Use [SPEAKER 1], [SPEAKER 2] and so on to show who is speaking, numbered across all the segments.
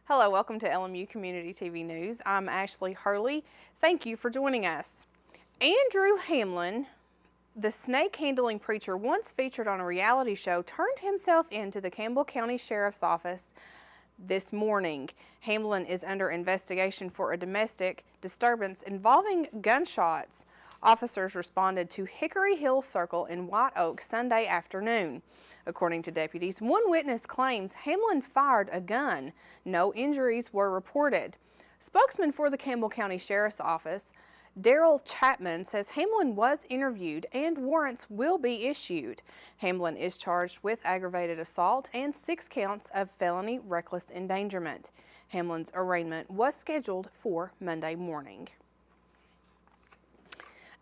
[SPEAKER 1] Hello, welcome to LMU Community TV News. I'm Ashley Hurley. Thank you for joining us. Andrew Hamlin, the snake handling preacher once featured on a reality show, turned himself into the Campbell County Sheriff's Office this morning. Hamlin is under investigation for a domestic disturbance involving gunshots. Officers responded to Hickory Hill Circle in White Oak Sunday afternoon. According to deputies, one witness claims Hamlin fired a gun. No injuries were reported. Spokesman for the Campbell County Sheriff's Office, Daryl Chapman, says Hamlin was interviewed and warrants will be issued. Hamlin is charged with aggravated assault and 6 counts of felony reckless endangerment. Hamlin's arraignment was scheduled for Monday morning.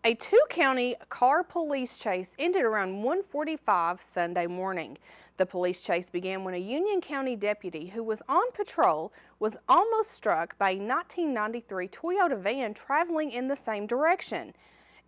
[SPEAKER 1] A 2-county car police chase ended around 1:45 Sunday morning. The police chase began when a Union County deputy who was on patrol was almost struck by a 1993 Toyota van traveling in the same direction.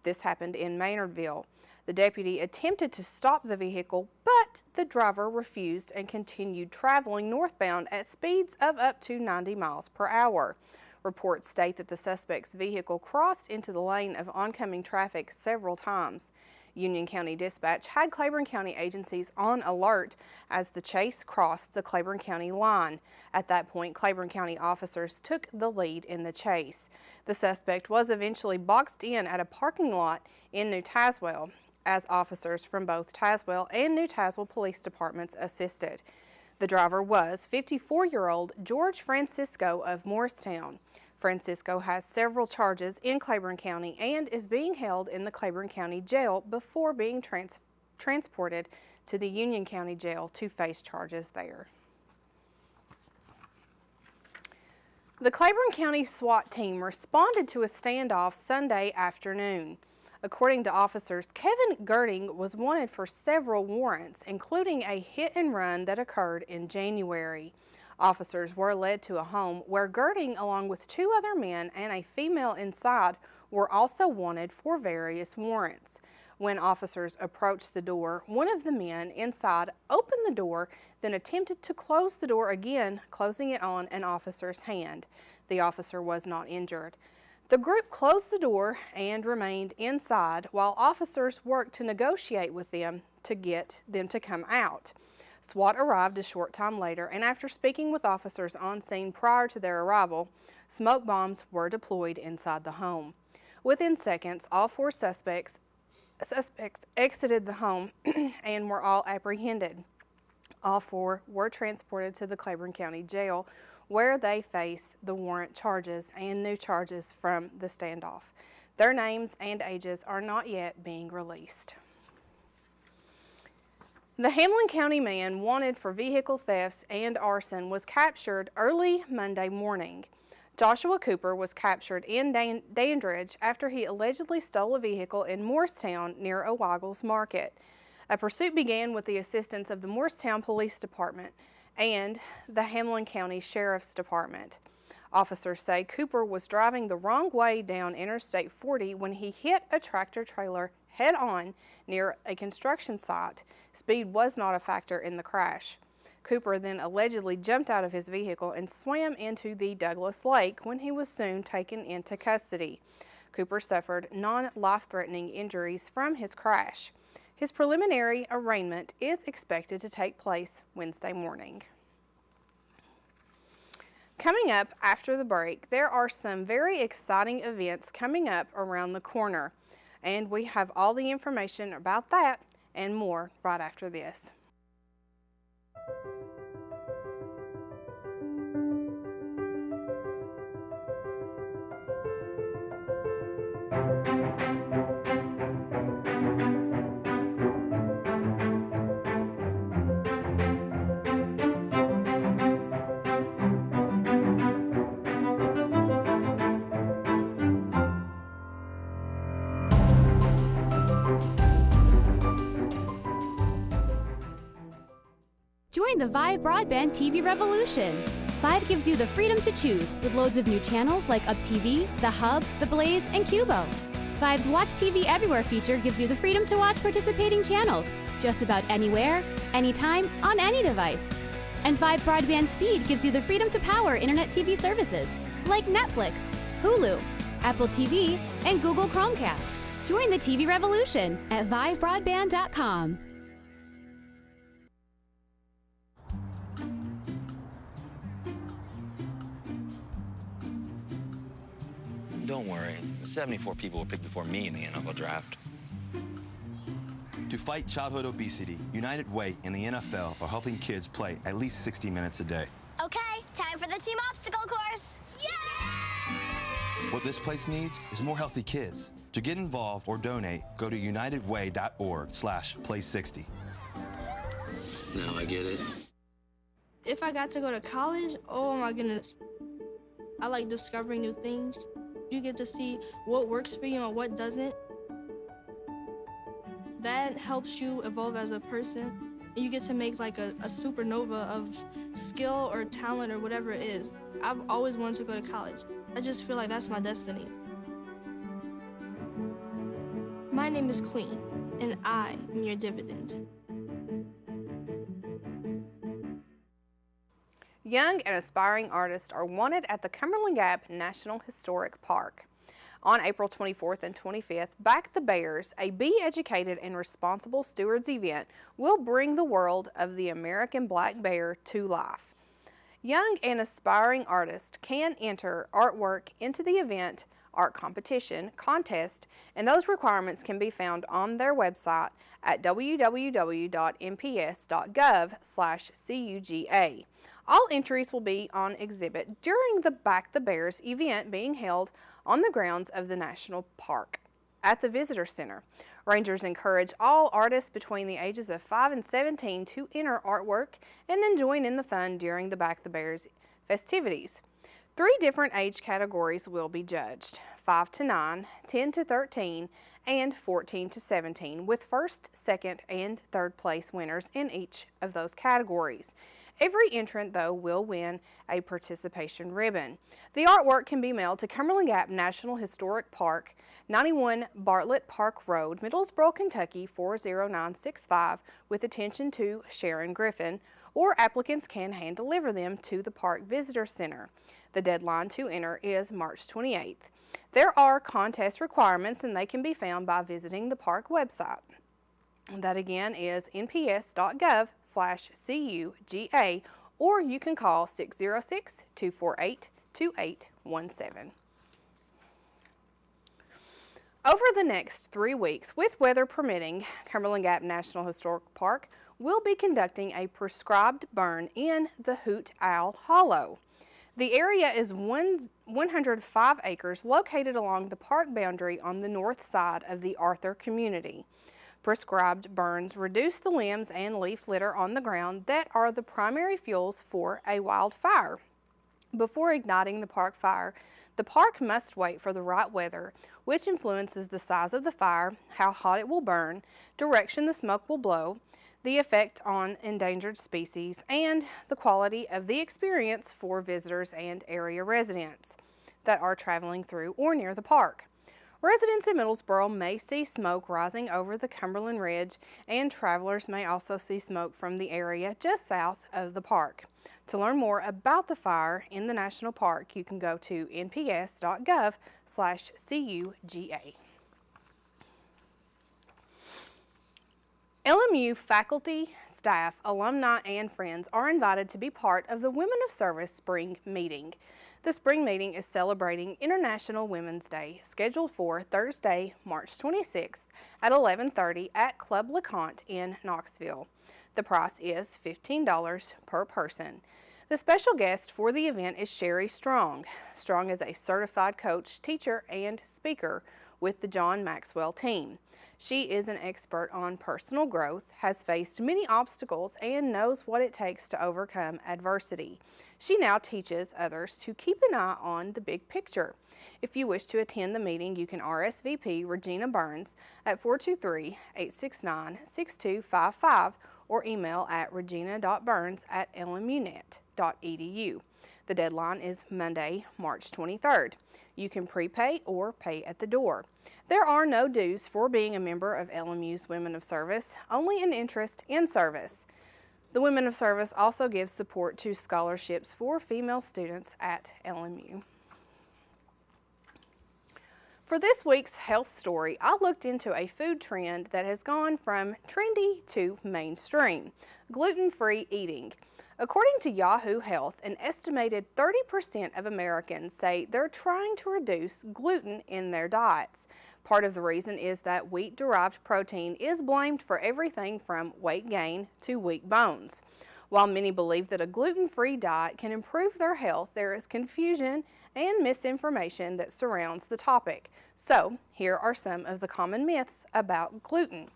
[SPEAKER 1] This happened in Maynardville. The deputy attempted to stop the vehicle, but the driver refused and continued traveling northbound at speeds of up to 90 miles per hour. Reports state that the suspect's vehicle crossed into the lane of oncoming traffic several times. Union County Dispatch had Claiborne County agencies on alert as the chase crossed the Claiborne County line. At that point, Claiborne County officers took the lead in the chase. The suspect was eventually boxed in at a parking lot in New Tazewell as officers from both Tazewell and New Tazewell police departments assisted. The driver was 54-year-old George Francisco of Morristown. Francisco has several charges in Claiborne County and is being held in the Claiborne County Jail before being transported to the Union County Jail to face charges there. The Claiborne County SWAT team responded to a standoff Sunday afternoon. According to officers, Kevin Girding was wanted for several warrants, including a hit-and-run that occurred in January. Officers were led to a home where Girding, along with 2 other men and a female inside, were also wanted for various warrants. When officers approached the door, one of the men inside opened the door, then attempted to close the door again, closing it on an officer's hand. The officer was not injured. The group closed the door and remained inside while officers worked to negotiate with them to get them to come out. SWAT arrived a short time later, and after speaking with officers on scene prior to their arrival, smoke bombs were deployed inside the home. Within seconds, all 4 suspects exited the home and were all apprehended. All 4 were transported to the Claiborne County Jail, where they face the warrant charges and new charges from the standoff. Their names and ages are not yet being released. The Hamlin County man wanted for vehicle thefts and arson was captured early Monday morning. Joshua Cooper was captured in Dandridge after he allegedly stole a vehicle in Morristown near O'Weigels Market. A pursuit began with the assistance of the Morristown Police Department and the Hamlin County Sheriff's Department. Officers say Cooper was driving the wrong way down Interstate 40 when he hit a tractor trailer head-on near a construction site. Speed was not a factor in the crash. Cooper then allegedly jumped out of his vehicle and swam into the Douglas Lake when he was soon taken into custody. Cooper suffered non-life-threatening injuries from his crash. His preliminary arraignment is expected to take place Wednesday morning. Coming up after the break, there are some very exciting events coming up around the corner, and we have all the information about that and more right after this.
[SPEAKER 2] Join the Vive broadband TV revolution. Vive gives you the freedom to choose with loads of new channels like Up TV, The Hub, The Blaze, and Cubo. Vive's Watch TV Everywhere feature gives you the freedom to watch participating channels just about anywhere, anytime, on any device. And 5 broadband speed gives you the freedom to power internet TV services like Netflix, Hulu, Apple TV, and Google Chromecast. Join the TV revolution at vivebroadband.com.
[SPEAKER 3] Don't worry, 74 people were picked before me in the NFL draft.
[SPEAKER 4] To fight childhood obesity, United Way and the NFL are helping kids play at least 60 minutes a day.
[SPEAKER 5] Okay, time for the team obstacle course. Yay!
[SPEAKER 4] What this place needs is more healthy kids. To get involved or donate, go to unitedway.org/play60.
[SPEAKER 3] Now I get it.
[SPEAKER 6] If I got to go to college, oh my goodness. I like discovering new things. You get to see what works for you and what doesn't. That helps you evolve as a person. You get to make like a supernova of skill or talent or whatever it is. I've always wanted to go to college. I just feel like that's my destiny. My name is Queen, and I am your dividend.
[SPEAKER 1] Young and aspiring artists are wanted at the Cumberland Gap National Historic Park. On April 24th and 25th, Back the Bears, a Be Educated and Responsible Stewards event, will bring the world of the American black bear to life. Young and aspiring artists can enter artwork into the event, art competition, contest, and those requirements can be found on their website at www.mps.gov/CUGA. All entries will be on exhibit during the Back the Bears event being held on the grounds of the National Park at the Visitor Center. Rangers encourage all artists between the ages of 5 and 17 to enter artwork and then join in the fun during the Back the Bears festivities. 3 different age categories will be judged: 5 to 9, 10 to 13, and 14 to 17, with first, second, and third place winners in each of those categories. Every entrant, though, will win a participation ribbon. The artwork can be mailed to Cumberland Gap National Historic Park, 91 Bartlett Park Road, Middlesboro, Kentucky 40965, with attention to Sharon Griffin, or applicants can hand deliver them to the Park Visitor Center. The deadline to enter is March 28th. There are contest requirements, and they can be found by visiting the park website. That again is nps.gov/CUGA, or you can call 606-248-2817. Over the next 3 weeks, with weather permitting, Cumberland Gap National Historic Park will be conducting a prescribed burn in the Hoot Owl Hollow. The area is 105 acres located along the park boundary on the north side of the Arthur community. Prescribed burns reduce the limbs and leaf litter on the ground that are the primary fuels for a wildfire. Before igniting the park fire, the park must wait for the right weather, which influences the size of the fire, how hot it will burn, direction the smoke will blow, the effect on endangered species, and the quality of the experience for visitors and area residents that are traveling through or near the park. Residents in Middlesboro may see smoke rising over the Cumberland Ridge, and travelers may also see smoke from the area just south of the park. To learn more about the fire in the National Park, you can go to nps.gov/CUGA. LMU faculty, staff, alumni, and friends are invited to be part of the Women of Service Spring Meeting. The spring meeting is celebrating International Women's Day, scheduled for Thursday, March 26th at 11:30 at Club LeConte in Knoxville. The price is $15 per person. The special guest for the event is Sherry Strong. Strong is a certified coach, teacher, and speaker with the John Maxwell team. She is an expert on personal growth, has faced many obstacles, and knows what it takes to overcome adversity. She now teaches others to keep an eye on the big picture. If you wish to attend the meeting, you can RSVP Regina Burns at 423-869-6255 or email at regina.burns@lmunet.edu. The deadline is Monday, March 23rd. You can prepay or pay at the door. There are no dues for being a member of LMU's Women of Service, only an interest in service. The Women of Service also gives support to scholarships for female students at LMU. For this week's health story, I looked into a food trend that has gone from trendy to mainstream: gluten-free eating. According to Yahoo Health, an estimated 30% of Americans say they're trying to reduce gluten in their diets. Part of the reason is that wheat-derived protein is blamed for everything from weight gain to weak bones. While many believe that a gluten-free diet can improve their health, there is confusion and misinformation that surrounds the topic. So, here are some of the common myths about gluten.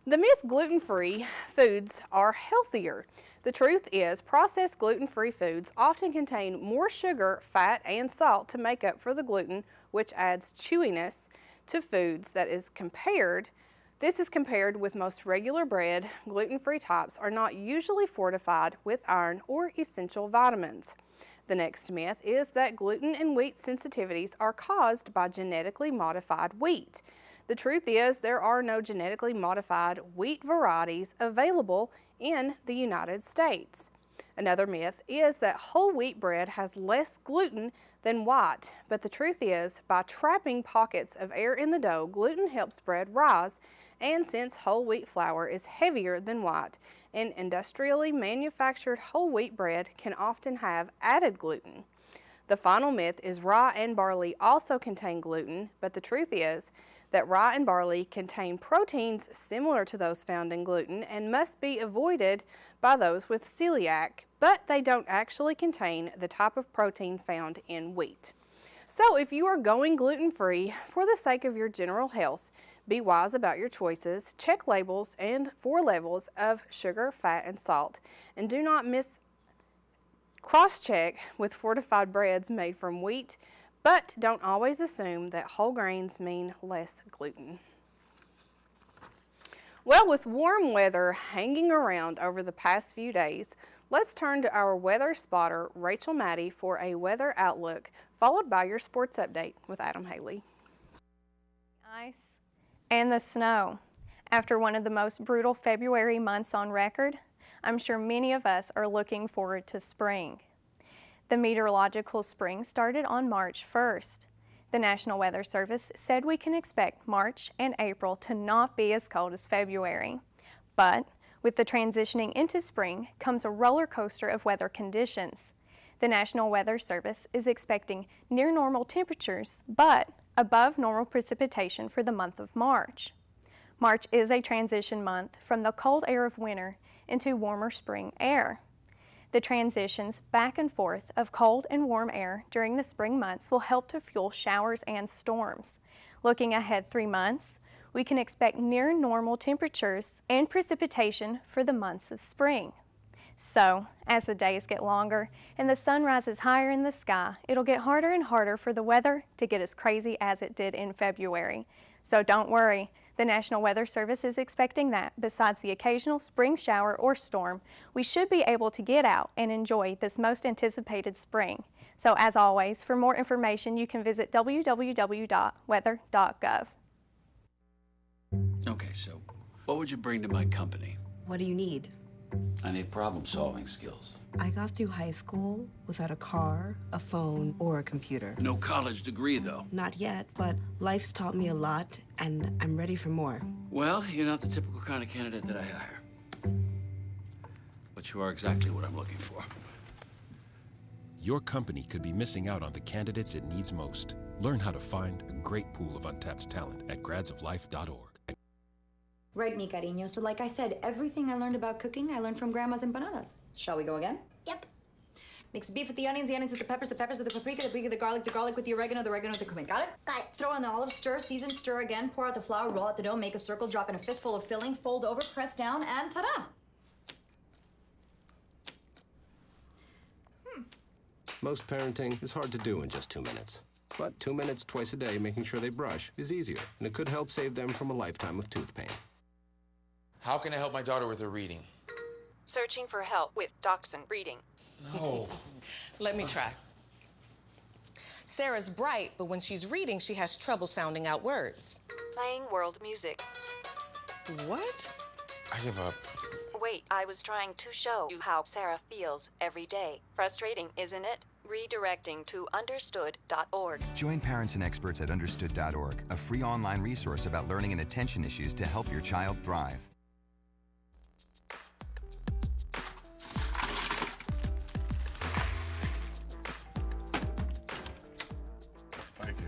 [SPEAKER 1] The myth: gluten-free foods are healthier. The truth is, processed gluten-free foods often contain more sugar, fat, and salt to make up for the gluten, which adds chewiness to foods. This is compared with most regular bread. Gluten-free types are not usually fortified with iron or essential vitamins. The next myth is that gluten and wheat sensitivities are caused by genetically modified wheat. The truth is, there are no genetically modified wheat varieties available in the United States. Another myth is that whole wheat bread has less gluten than white, but the truth is, by trapping pockets of air in the dough, gluten helps bread rise, and since whole wheat flour is heavier than white, and industrially manufactured whole wheat bread can often have added gluten. The final myth is rye and barley also contain gluten, but the truth is that rye and barley contain proteins similar to those found in gluten and must be avoided by those with celiac, but they don't actually contain the type of protein found in wheat. So if you are going gluten-free for the sake of your general health, be wise about your choices, check labels and for levels of sugar, fat, and salt, and do not cross-check with fortified breads made from wheat, but don't always assume that whole grains mean less gluten. Well, with warm weather hanging around over the past few days, let's turn to our weather spotter, Rachel Maddie, for a weather outlook, followed by your sports update with Adam Haley.
[SPEAKER 7] Ice and the snow. After one of the most brutal February months on record, I'm sure many of us are looking forward to spring. The meteorological spring started on March 1st. The National Weather Service said we can expect March and April to not be as cold as February. But with the transitioning into spring comes a roller coaster of weather conditions. The National Weather Service is expecting near normal temperatures, but above normal precipitation for the month of March. March is a transition month from the cold air of winter into warmer spring air. The transitions back and forth of cold and warm air during the spring months will help to fuel showers and storms. Looking ahead 3 months, we can expect near normal temperatures and precipitation for the months of spring. So, as the days get longer and the sun rises higher in the sky, it'll get harder and harder for the weather to get as crazy as it did in February. So don't worry. The National Weather Service is expecting that, besides the occasional spring shower or storm, we should be able to get out and enjoy this most anticipated spring. So as always, for more information, you can visit www.weather.gov.
[SPEAKER 8] Okay, so what would you bring to my company?
[SPEAKER 9] What do you need?
[SPEAKER 8] I need problem-solving skills.
[SPEAKER 9] I got through high school without a car, a phone, or a computer.
[SPEAKER 8] No college degree, though.
[SPEAKER 9] Not yet, but life's taught me a lot, and I'm ready for more.
[SPEAKER 8] Well, you're not the typical kind of candidate that I hire. But you are exactly what I'm looking for.
[SPEAKER 10] Your company could be missing out on the candidates it needs most. Learn how to find a great pool of untapped talent at gradsoflife.org.
[SPEAKER 11] Right, mi cariño. So like I said, everything I learned about cooking, I learned from Grandma's empanadas. Shall we go again?
[SPEAKER 5] Yep.
[SPEAKER 11] Mix the beef with the onions with the peppers with the paprika with the garlic with the oregano with the cumin. Got it?
[SPEAKER 5] Got it.
[SPEAKER 11] Throw in the olives, stir, season, stir again, pour out the flour, roll out the dough, make a circle, drop in a fistful of filling, fold over, press down, and ta-da!
[SPEAKER 12] Most parenting is hard to do in just 2 minutes. But 2 minutes twice a day making sure they brush is easier, and it could help save them from a lifetime of tooth pain.
[SPEAKER 13] How can I help my daughter with her reading?
[SPEAKER 14] Searching for help with Dachshund Reading.
[SPEAKER 13] No.
[SPEAKER 15] Let me try. Sarah's bright, but when she's reading, she has trouble sounding out words.
[SPEAKER 14] Playing world music.
[SPEAKER 15] What?
[SPEAKER 13] I give up.
[SPEAKER 14] Wait, I was trying to show you how Sarah feels every day. Frustrating, isn't it? Redirecting to understood.org.
[SPEAKER 16] Join parents and experts at understood.org, a free online resource about learning and attention issues to help your child thrive.
[SPEAKER 17] Thank you.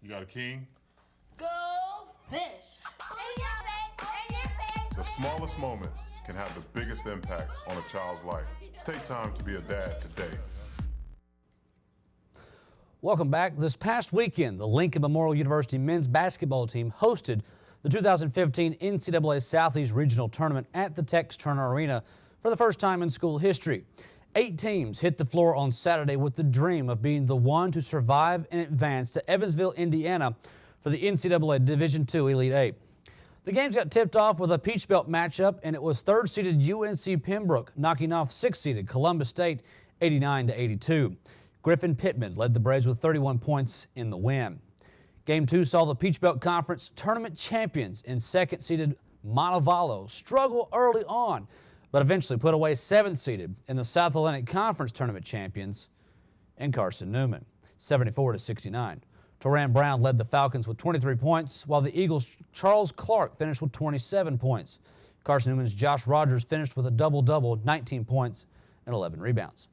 [SPEAKER 17] You got a king?
[SPEAKER 18] Go fish!
[SPEAKER 17] The smallest moments can have the biggest impact on a child's life. Take time to be a dad today.
[SPEAKER 19] Welcome back. This past weekend, the Lincoln Memorial University men's basketball team hosted the 2015 NCAA Southeast Regional Tournament at the Tex Turner Arena for the first time in school history. 8 teams hit the floor on Saturday with the dream of being the one to survive and advance to Evansville, Indiana for the NCAA Division II Elite Eight. The games got tipped off with a Peach Belt matchup, and it was third-seeded UNC Pembroke knocking off sixth-seeded Columbus State 89-82. Griffin Pittman led the Braves with 31 points in the win. Game 2 saw the Peach Belt Conference tournament champions and second-seeded Montevallo struggle early on, but eventually put away seventh-seeded in the South Atlantic Conference tournament champions and Carson Newman, 74-69. Toran Brown led the Falcons with 23 points, while the Eagles' Charles Clark finished with 27 points. Carson Newman's Josh Rogers finished with a double-double, 19 points and 11 rebounds.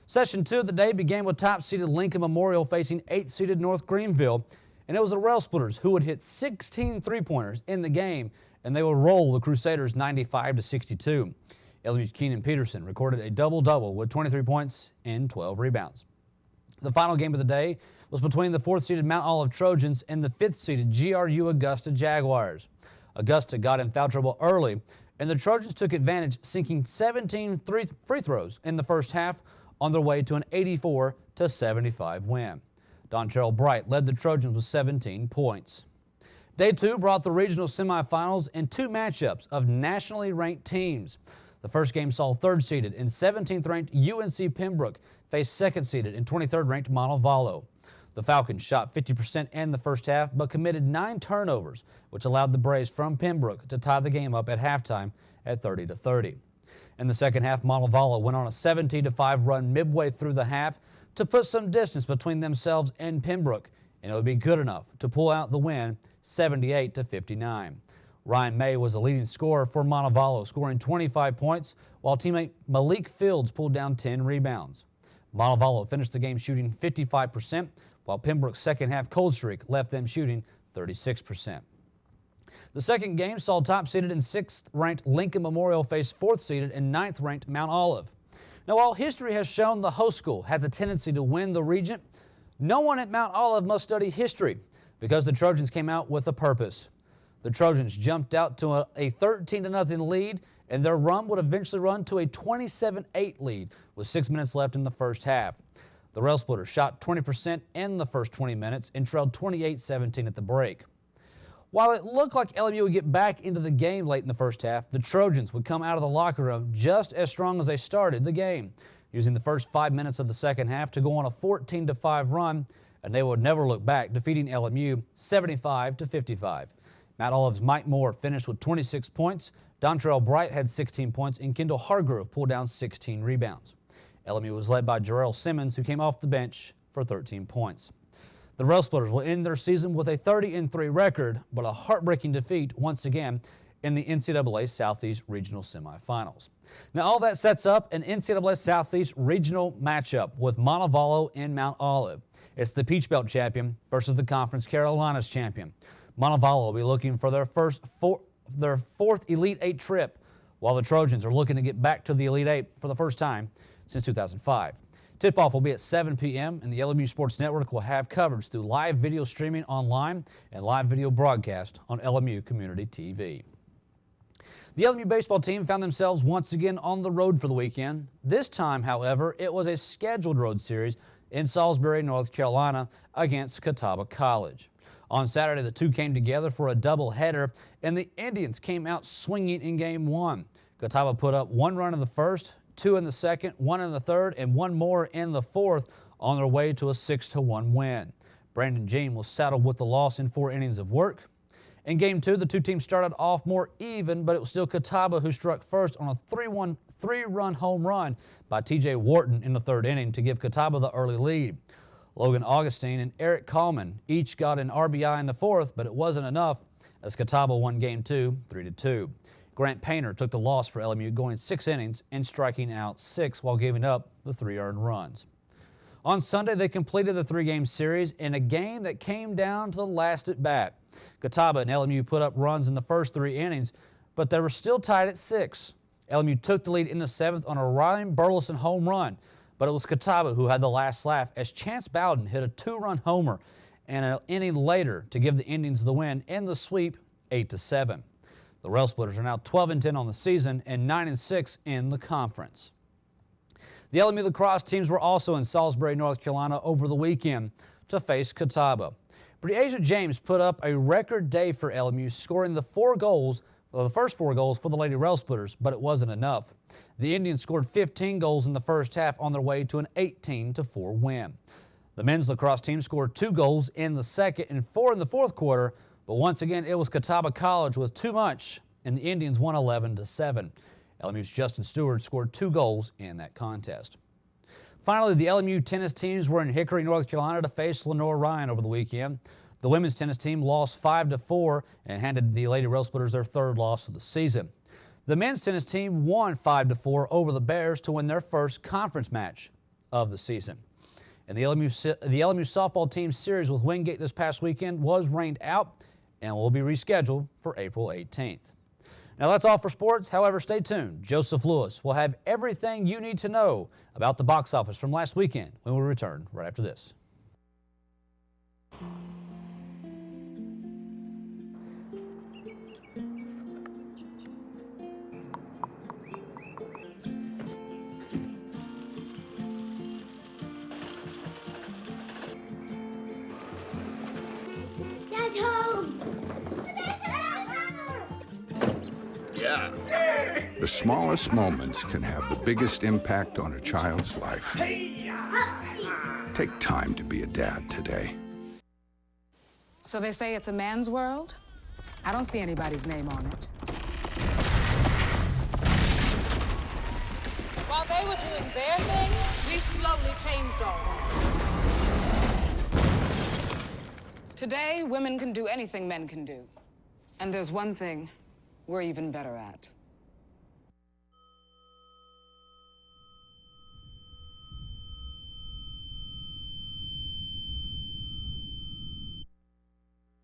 [SPEAKER 19] Session 2 of the day began with top-seeded Lincoln Memorial facing 8th-seeded North Greenville, and it was the Rail Splitters who would hit 16 three-pointers in the game, and they would roll the Crusaders 95-62. LMU's Keenan Peterson recorded a double-double with 23 points and 12 rebounds. The final game of the day was between the 4th-seeded Mount Olive Trojans and the 5th-seeded GRU Augusta Jaguars. Augusta got in foul trouble early, and the Trojans took advantage, sinking 17 free throws in the first half on their way to an 84-75 win. Dontrell Bright led the Trojans with 17 points. Day 2 brought the regional semifinals and 2 matchups of nationally ranked teams. The first game saw 3rd-seeded and 17th-ranked UNC Pembroke face 2nd-seeded and 23rd-ranked Montevallo. The Falcons shot 50% in the first half, but committed 9 turnovers, which allowed the Braves from Pembroke to tie the game up at halftime at 30-30. In the second half, Montevallo went on a 17-5 run midway through the half to put some distance between themselves and Pembroke, and it would be good enough to pull out the win 78-59. Ryan May was the leading scorer for Montevallo, scoring 25 points, while teammate Malik Fields pulled down 10 rebounds. Montevallo finished the game shooting 55%, while Pembroke's second-half cold streak left them shooting 36%. The second game saw top-seeded and 6th-ranked Lincoln Memorial face 4th-seeded and 9th-ranked Mount Olive. Now, while history has shown the host school has a tendency to win the region, no one at Mount Olive must study history because the Trojans came out with a purpose. The Trojans jumped out to a 13-0 lead, and their run would eventually run to a 27-8 lead with 6 minutes left in the first half. The Rail Splitters shot 20% in the first 20 minutes and trailed 28-17 at the break. While it looked like LMU would get back into the game late in the first half, the Trojans would come out of the locker room just as strong as they started the game, using the first 5 minutes of the second half to go on a 14-5 run, and they would never look back, defeating LMU 75-55. Mount Olive's Mike Moore finished with 26 points, Dontrell Bright had 16 points, and Kendall Hargrove pulled down 16 rebounds. LMU was led by Jarrell Simmons, who came off the bench for 13 points. The Rail Splitters will end their season with a 30-3 record, but a heartbreaking defeat once again in the NCAA Southeast Regional Semifinals. Now, all that sets up an NCAA Southeast Regional matchup with Montevallo and Mount Olive. It's the Peach Belt champion versus the Conference Carolinas champion. Montevallo will be looking for their fourth Elite Eight trip, while the Trojans are looking to get back to the Elite Eight for the first time since 2005. Tip-off will be at 7 p.m., and the LMU Sports Network will have coverage through live video streaming online and live video broadcast on LMU Community TV. The LMU baseball team found themselves once again on the road for the weekend. This time, however, it was a scheduled road series in Salisbury, North Carolina against Catawba College. On Saturday, the two came together for a doubleheader, and the Indians came out swinging in Game 1. Catawba put up 1 run in the first, 2 in the second, 1 in the third, and 1 more in the fourth, on their way to a 6-1 win. Brandon Jean was saddled with the loss in 4 innings of work. In Game 2, the two teams started off more even, but it was still Catawba who struck first on a 3-run home run by T.J. Wharton in the 3rd inning to give Catawba the early lead. Logan Augustine and Eric Coleman each got an RBI in the 4th, but it wasn't enough as Catawba won Game 2 3-2. Grant Painter took the loss for LMU, going 6 innings and striking out 6 while giving up the 3 earned runs. On Sunday, they completed the 3-game series in a game that came down to the last at bat. Catawba and LMU put up runs in the first 3 innings, but they were still tied at 6. LMU took the lead in the 7th on a Ryan Burleson home run, but it was Catawba who had the last laugh as Chance Bowden hit a 2-run homer and an inning later to give the Indians the win in the sweep 8-7. The Rail Splitters are now 12-10 on the season and 9-6 in the conference. The LMU lacrosse teams were also in Salisbury, North Carolina over the weekend to face Catawba. Breasia James put up a record day for LMU, scoring the first 4 goals for the Lady Rail Splitters, but it wasn't enough. The Indians scored 15 goals in the first half on their way to an 18-4 win. The men's lacrosse team scored 2 goals in the second and 4 in the 4th quarter, but once again it was Catawba College with too much, and the Indians won 11-7. LMU's Justin Stewart scored 2 goals in that contest. Finally, the LMU tennis teams were in Hickory, North Carolina to face Lenore Ryan over the weekend. The women's tennis team lost 5-4 and handed the Lady Rail Splitters their 3rd loss of the season. The men's tennis team won 5-4 over the Bears to win their first conference match of the season. And the LMU softball team series with Wingate this past weekend was rained out and will be rescheduled for April 18th. Now that's all for sports. However, stay tuned. Joseph Lewis will have everything you need to know about the box office from last weekend when we return right after this.
[SPEAKER 5] Dad's home!
[SPEAKER 20] The smallest moments can have the biggest impact on a child's life. Take time to be a dad today.
[SPEAKER 21] So they say it's a man's world? I don't see anybody's name on it.
[SPEAKER 22] While they were doing their thing, we slowly changed all that.
[SPEAKER 21] Today, women can do anything men can do. And there's one thing we're even better at.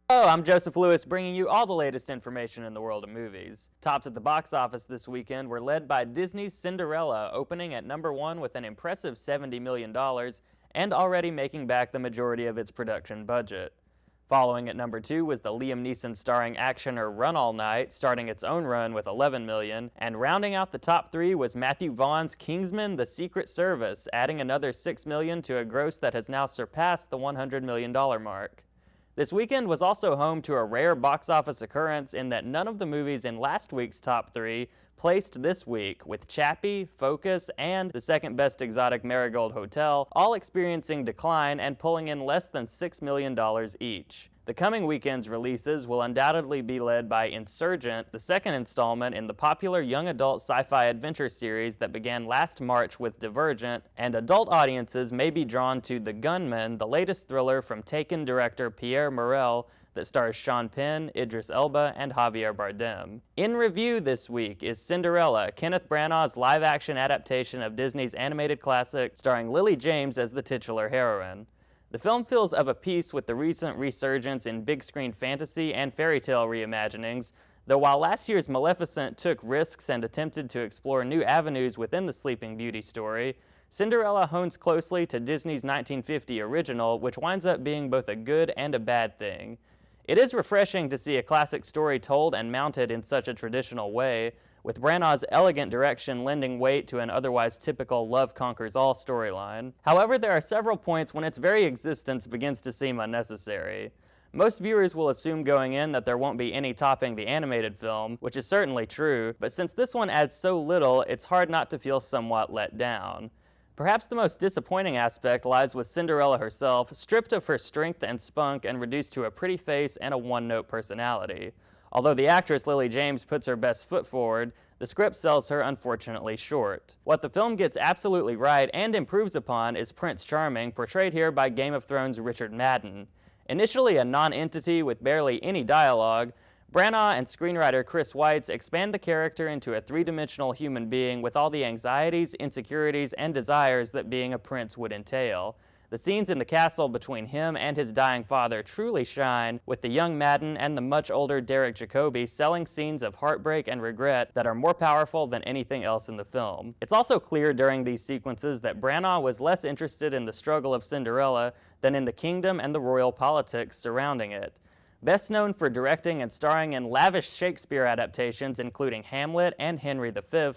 [SPEAKER 23] Hello, I'm Joseph Lewis, bringing you all the latest information in the world of movies. Tops at the box office this weekend were led by Disney's Cinderella, opening at #1 with an impressive $70 million and already making back the majority of its production budget. Following at #2 was the Liam Neeson starring actioner Run All Night, starting its own run with $11 million, and rounding out the top 3 was Matthew Vaughn's Kingsman: The Secret Service, adding another $6 million to a gross that has now surpassed the $100 million mark. This weekend was also home to a rare box office occurrence in that none of the movies in last week's top 3 placed this week, with Chappie, Focus, and The Second Best Exotic Marigold Hotel all experiencing decline and pulling in less than $6 million each. The coming weekend's releases will undoubtedly be led by Insurgent, the second installment in the popular young adult sci-fi adventure series that began last March with Divergent, and adult audiences may be drawn to The Gunman, the latest thriller from Taken director Pierre Morel that stars Sean Penn, Idris Elba, and Javier Bardem. In review this week is Cinderella, Kenneth Branagh's live-action adaptation of Disney's animated classic starring Lily James as the titular heroine. The film feels of a piece with the recent resurgence in big-screen fantasy and fairy tale reimaginings, though while last year's Maleficent took risks and attempted to explore new avenues within the Sleeping Beauty story, Cinderella hones closely to Disney's 1950 original, which winds up being both a good and a bad thing. It is refreshing to see a classic story told and mounted in such a traditional way, with Branagh's elegant direction lending weight to an otherwise typical love conquers all storyline. However, there are several points when its very existence begins to seem unnecessary. Most viewers will assume going in that there won't be any topping the animated film, which is certainly true, but since this one adds so little, it's hard not to feel somewhat let down. Perhaps the most disappointing aspect lies with Cinderella herself, stripped of her strength and spunk and reduced to a pretty face and a one-note personality. Although the actress Lily James puts her best foot forward, the script sells her unfortunately short. What the film gets absolutely right and improves upon is Prince Charming, portrayed here by Game of Thrones' Richard Madden. Initially a non-entity with barely any dialogue, Branagh and screenwriter Chris Weitz expand the character into a three-dimensional human being with all the anxieties, insecurities, and desires that being a prince would entail. The scenes in the castle between him and his dying father truly shine, with the young Madden and the much older Derek Jacobi selling scenes of heartbreak and regret that are more powerful than anything else in the film. It's also clear during these sequences that Branagh was less interested in the struggle of Cinderella than in the kingdom and the royal politics surrounding it. Best known for directing and starring in lavish Shakespeare adaptations including Hamlet and Henry V,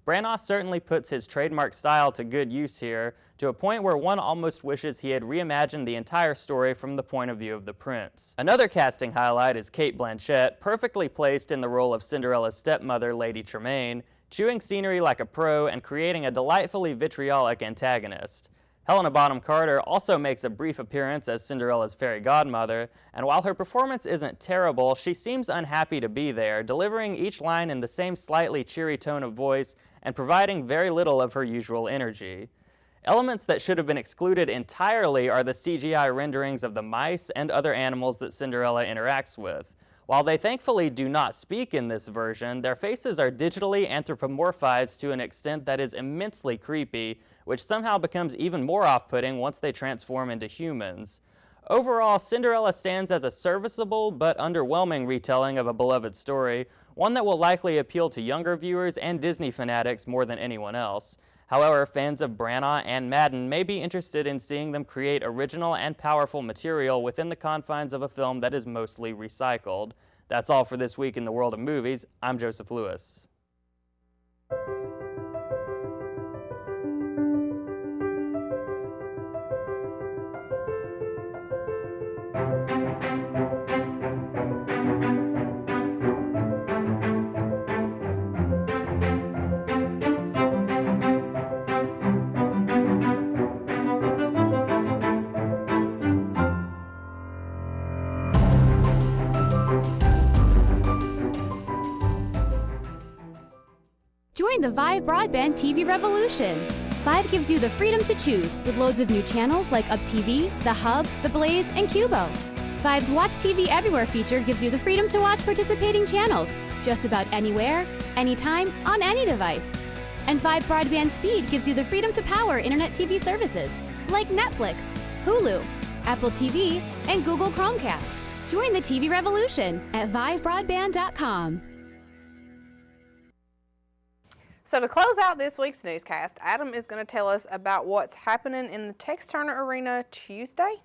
[SPEAKER 23] Branagh certainly puts his trademark style to good use here, to a point where one almost wishes he had reimagined the entire story from the point of view of the prince. Another casting highlight is Cate Blanchett, perfectly placed in the role of Cinderella's stepmother, Lady Tremaine, chewing scenery like a pro and creating a delightfully vitriolic antagonist. Helena Bonham Carter also makes a brief appearance as Cinderella's fairy godmother, and while her performance isn't terrible, she seems unhappy to be there, delivering each line in the same slightly cheery tone of voice and providing very little of her usual energy. Elements that should have been excluded entirely are the CGI renderings of the mice and other animals that Cinderella interacts with. While they thankfully do not speak in this version, their faces are digitally anthropomorphized to an extent that is immensely creepy, which somehow becomes even more off-putting once they transform into humans. Overall, Cinderella stands as a serviceable but underwhelming retelling of a beloved story, one that will likely appeal to younger viewers and Disney fanatics more than anyone else. However, fans of Branagh and Madden may be interested in seeing them create original and powerful material within the confines of a film that is mostly recycled. That's all for this week in the world of movies. I'm Joseph Lewis.
[SPEAKER 2] Join the Vive Broadband TV revolution. Vive gives you the freedom to choose with loads of new channels like Up TV, The Hub, The Blaze, and Cubo. Vive's Watch TV Everywhere feature gives you the freedom to watch participating channels just about anywhere, anytime, on any device. And Vive Broadband Speed gives you the freedom to power internet TV services like Netflix, Hulu, Apple TV, and Google Chromecast. Join the TV revolution at vivebroadband.com.
[SPEAKER 1] So to close out this week's newscast, Adam is going to tell us about what's happening in the Tex Turner Arena Tuesday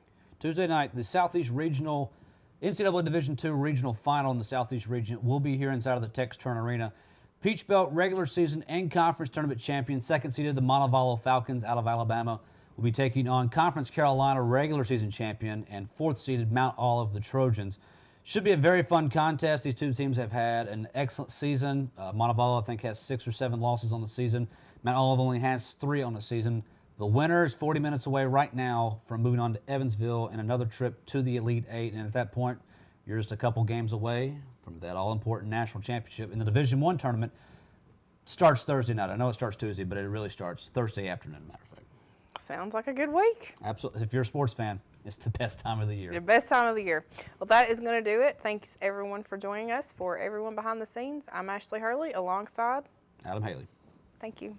[SPEAKER 19] night. The Southeast Regional NCAA Division II Regional Final in the Southeast Region will be here inside of the Tex Turner Arena. Peach Belt regular season and conference tournament champion, second seeded the Montevallo Falcons out of Alabama, will be taking on Conference Carolina regular season champion and fourth seeded Mount Olive, the Trojans. Should be a very fun contest. These two teams have had an excellent season. Montevallo, I think, has 6 or 7 losses on the season. Mount Olive only has 3 on the season. The winner is 40 minutes away right now from moving on to Evansville and another trip to the Elite Eight. And at that point, you're just a couple games away from that all-important national championship. And the Division I tournament starts Thursday night. I know it starts Tuesday, but it really starts Thursday afternoon, matter of fact.
[SPEAKER 1] Sounds like a good week.
[SPEAKER 19] Absolutely. If you're a sports fan, it's the best time of the year.
[SPEAKER 1] The best time of the year. Well, that is going to do it. Thanks, everyone, for joining us. For everyone behind the scenes, I'm Ashley Hurley alongside
[SPEAKER 19] Adam Haley.
[SPEAKER 1] Thank you.